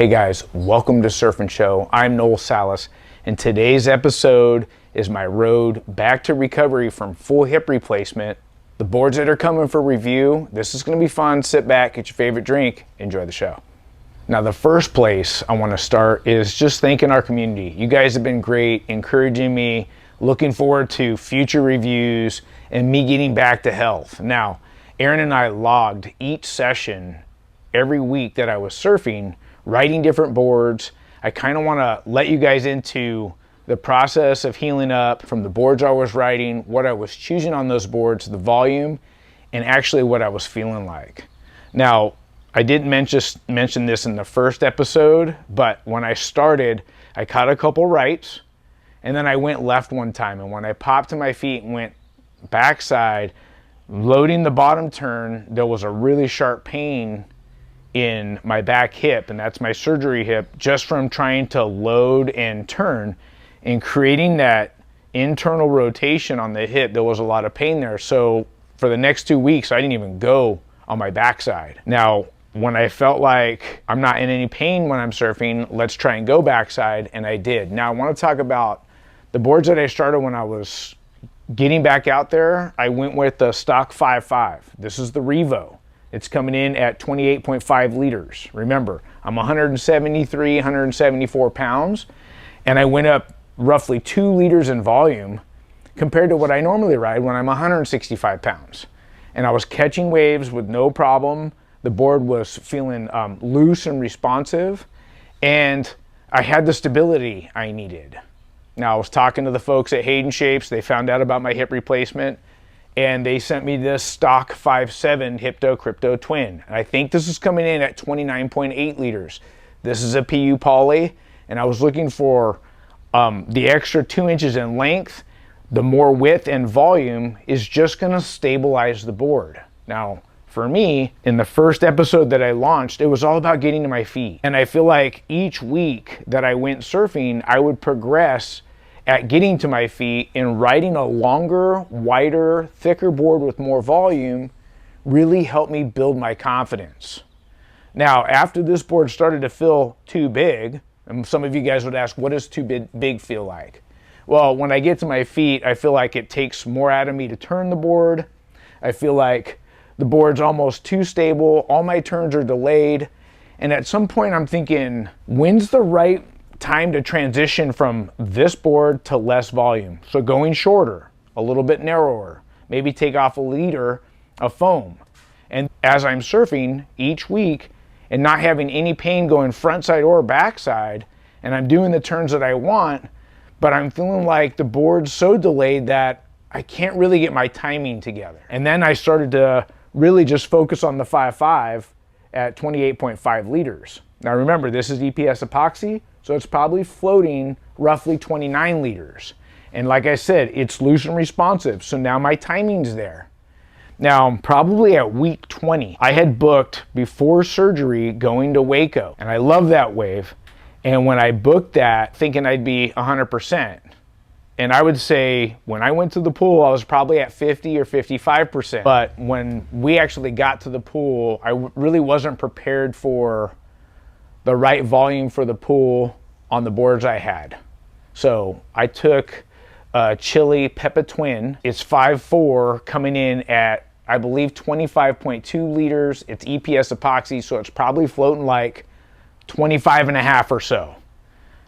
Hey guys, welcome to Surf and Show. I'm Noel Salas, and today's episode is my road back to recovery from full hip replacement. The boards that are coming for review, this is going to be fun. Sit back, get your favorite drink, enjoy the show. Now, the first place I want to start is just thanking our community. You guys have been great, encouraging me, looking forward to future reviews, and me getting back to health. Now, Aaron and I logged each session every week that I was surfing, riding different boards. I kind of want to let you guys into the process of healing up from the boards I was riding, what I was choosing on those boards, the volume, and actually what I was feeling like. Now, I didn't mention this in the first episode, but when I started, I caught a couple rights, and then I went left one time, and when I popped to my feet and went backside, loading the bottom turn, there was a really sharp pain in my back hip, and that's my surgery hip, just from trying to load and turn and creating that internal rotation on the hip. There was a lot of pain there. So for the next 2 weeks, I didn't even go on my backside. Now, when I felt like I'm not in any pain when I'm surfing, let's try and go backside, and I did. Now I want to talk about the boards that I started when I was getting back out there. I went with the stock 5.5. This is the Revo. It's coming in at 28.5 liters. Remember, I'm 173, 174 pounds, and I went up roughly 2 liters in volume compared to what I normally ride when I'm 165 pounds. And I was catching waves with no problem. The board was feeling loose and responsive, and I had the stability I needed. Now, I was talking to the folks at Haydenshapes. They found out about my hip replacement, and they sent me this stock 5.7 Hypto Krypto twin. And I think this is coming in at 29.8 liters. This is a PU poly, and I was looking for the extra 2 inches in length. The more width and volume is just gonna stabilize the board. Now, for me, in the first episode that I launched, it was all about getting to my feet. And I feel like each week that I went surfing, I would progress at getting to my feet, and riding a longer, wider, thicker board with more volume really helped me build my confidence. Now, after this board started to feel too big, and some of you guys would ask, what does too big feel like? Well, when I get to my feet, I feel like it takes more out of me to turn the board. I feel like the board's almost too stable. All my turns are delayed. And at some point I'm thinking, when's the right time to transition from this board to less volume? So going shorter, a little bit narrower, maybe take off a liter of foam. And as I'm surfing each week and not having any pain going front side or back side, and I'm doing the turns that I want, but I'm feeling like the board's so delayed that I can't really get my timing together. And then I started to really just focus on the 5.5 at 28.5 liters. Now remember, this is EPS epoxy, so it's probably floating roughly 29 liters. And like I said, it's loose and responsive, so now my timing's there. Now, probably at week 20, I had booked before surgery going to Waco, and I love that wave. And when I booked that, thinking I'd be 100%, and I would say when I went to the pool, I was probably at 50 or 55%. But when we actually got to the pool, I really wasn't prepared for the right volume for the pool on the boards I had. So I took a Chilli Peppa twin. It's 5.4 coming in at, I believe, 25.2 liters. It's EPS epoxy, so it's probably floating like 25.5 or so.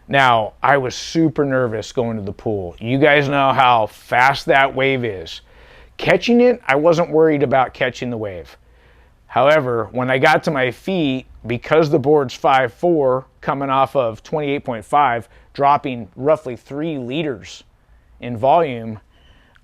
Now, I was super nervous going to the pool. You guys know how fast that wave is. Catching it, I wasn't worried about catching the wave. However, when I got to my feet, because the board's 5.4 coming off of 28.5, dropping roughly 3 liters in volume,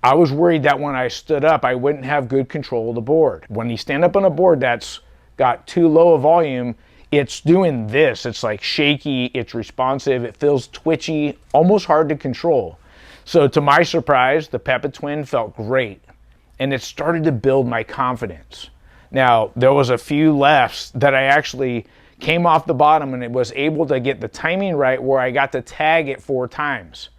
I was worried that when I stood up, I wouldn't have good control of the board. When you stand up on a board that's got too low a volume, it's doing this. It's like shaky, it's responsive, it feels twitchy, almost hard to control. So to my surprise, the Peppa twin felt great, and it started to build my confidence. Now, there was a few lefts that I actually came off the bottom, and it was able to get the timing right where I got to tag it 4 times.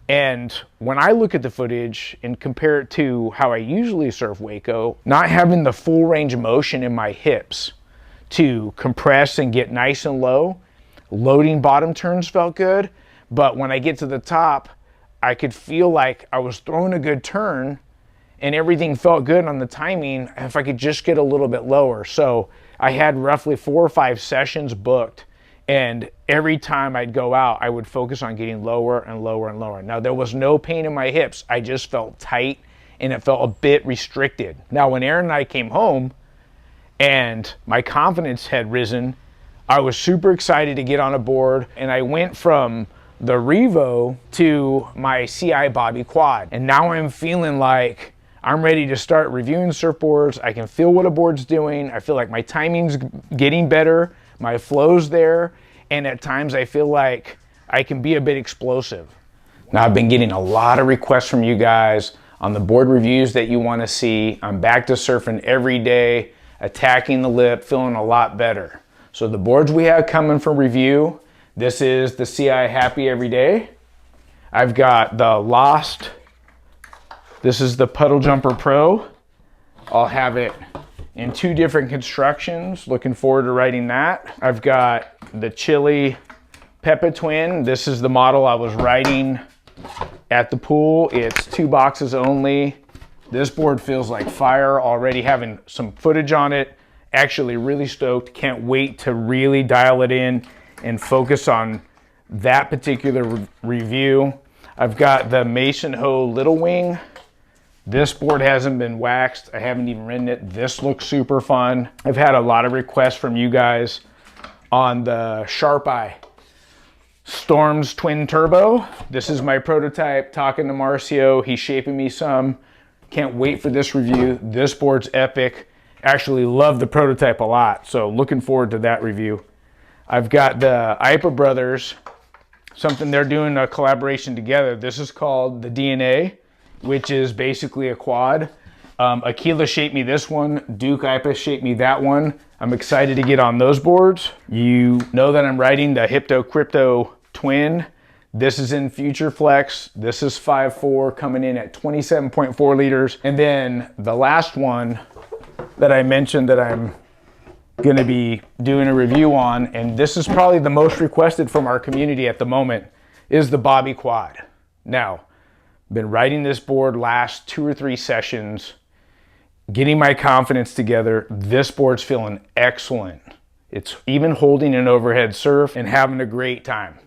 And when I look at the footage and compare it to how I usually surf Waco, not having the full range of motion in my hips to compress and get nice and low, Loading bottom turns felt good, but when I get to the top, I could feel like I was throwing a good turn and everything felt good on the timing if I could just get a little bit lower. So I had roughly 4 or 5 sessions booked, and every time I'd go out, I would focus on getting lower and lower and lower. Now, there was no pain in my hips. I just felt tight and it felt a bit restricted. Now, when Aaron and I came home and my confidence had risen, I was super excited to get on a board, and I went from the Revo to my CI Bobby Quad. And now I'm feeling like I'm ready to start reviewing surfboards. I can feel what a board's doing. I feel like my timing's getting better, my flow's there, and at times I feel like I can be a bit explosive. Now, I've been getting a lot of requests from you guys on the board reviews that you want to see. I'm back to surfing every day, attacking the lip, feeling a lot better. So the boards we have coming for review, this is the CI Happy Every Day. I've got the Lost. This is the Puddle Jumper Pro. I'll have it in 2 different constructions. Looking forward to riding that. I've got the Chilli Peppa Twin. This is the model I was riding at the pool. It's 2 boxes only. This board feels like fire. Already having some footage on it. Actually really stoked. Can't wait to really dial it in and focus on that particular review. I've got the Mason Ho Little Wing. This board hasn't been waxed. I haven't even ridden it. This looks super fun. I've had a lot of requests from you guys on the Sharp Eye Storms Twin Turbo. This is my prototype. Talking to Marcio, he's shaping me some. Can't wait for this review. This board's epic. Actually love the prototype a lot, so looking forward to that review. I've got the Ipa Brothers, something they're doing a collaboration together. This is called the DNA, which is basically a quad. Aquila shaped me this one. Duke Ipa shaped me that one. I'm excited to get on those boards. You know that I'm riding the Hypto Krypto Twin. This is in Future Flex. This is 5.4 coming in at 27.4 liters. And then the last one that I mentioned that I'm gonna be doing a review on, and this is probably the most requested from our community at the moment, is the Bobby Quad. Now, been riding this board last 2 or 3 sessions, getting my confidence together. This board's feeling excellent. It's even holding an overhead surf and having a great time.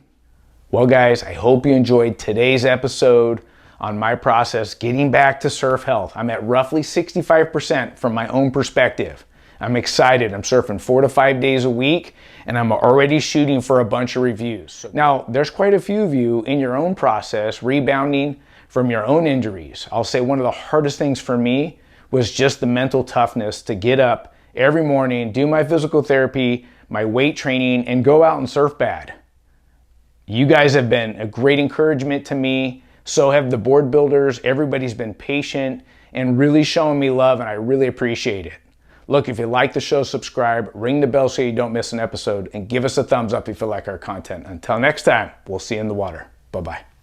Well guys, I hope you enjoyed today's episode on my process getting back to surf health. I'm at roughly 65% from my own perspective. I'm excited. I'm surfing 4 to 5 days a week, and I'm already shooting for a bunch of reviews. Now, there's quite a few of you in your own process rebounding from your own injuries. I'll say one of the hardest things for me was just the mental toughness to get up every morning, do my physical therapy, my weight training, and go out and surf bad. You guys have been a great encouragement to me. So have the board builders. Everybody's been patient and really showing me love, and I really appreciate it. Look, if you like the show, subscribe, ring the bell so you don't miss an episode, and give us a thumbs up if you like our content. Until next time, we'll see you in the water. Bye-bye.